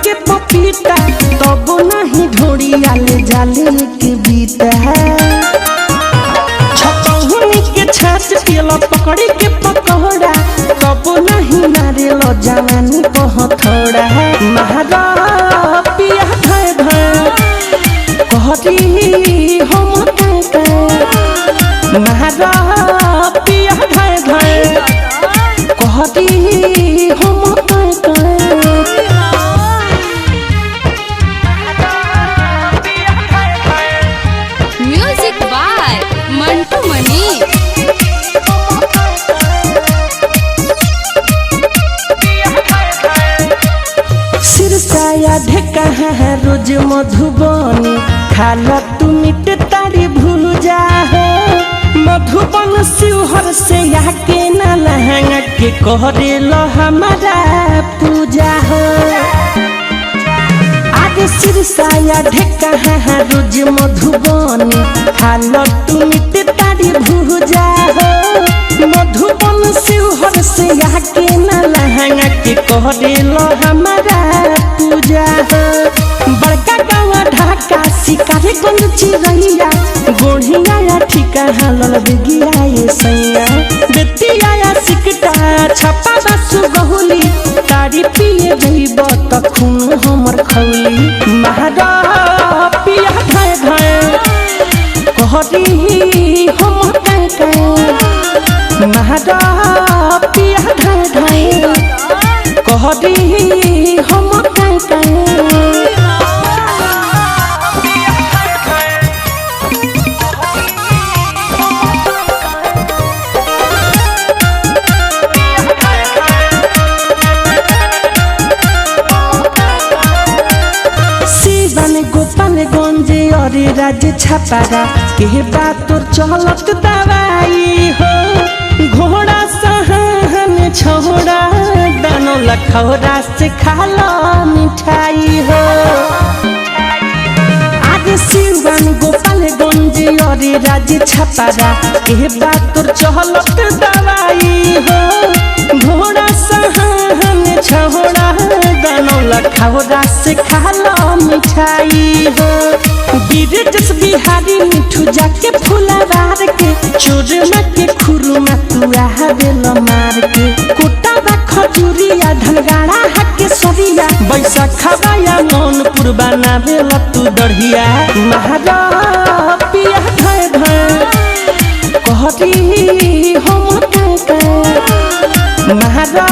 के पपीता तब नहीं ढोड़ी आले जाले के बीता छतहुनी के छाछ पियला पकड़ी के पकौड़ा तब नहीं मारे लो जवानी को हथौड़ा महारा पिया धाय धाय कहती हम काका महारा पिया धाय धाय कहती हम काका म्यूजिक बाय मंटू मनी। सिरसाया ढेका है रोज मधुबनी खाला तू मिट तारी भूल जा हो मधुबन शिवहर से आके न लहंगा के कहरे लो हमारा पूजा हो आज सिरसाया ढेका है रोज मधुबनी खाला तू मिट तारी भूल जा हो मधुबन शिवहर से आके न लहंगा के कहरे लो हमारा पूजा हो बड़का गाँव ढाका शिकारी गंज चिरैया गोढ़िया या ठिका हालल बिगिया ये सैया बेतिया या सिकटा छपा बसु गहुली तारी पिए जइब त खून हमर खौली महारा पिया धाय धाय कहती हम काका महारा पिया धाय धाय कहती हम काका गोपालगंज और राज्य छपारा के बात तोर चलत दवाई हो घोड़ा सहन छोड़ा दानो लखौरा से खाला मिठाई हो आज शिवन गोपालगंज और राज्य छपारा के बात तोर चलत दवाई हो घोड़ा सहन छोड़ा दानो लखौरा से खाला मिठाई हो गिरजस बिहारी मिठू जाके फुलावार के चोरमा के खुरुमा तू आवेल मार के कोटावा खजूरिया धनगाड़ा हके सरिया बैसाखवाया मौनपुर बनावेल तू दढ़िया महारा पिया धाय धाय कहती हम काका महारा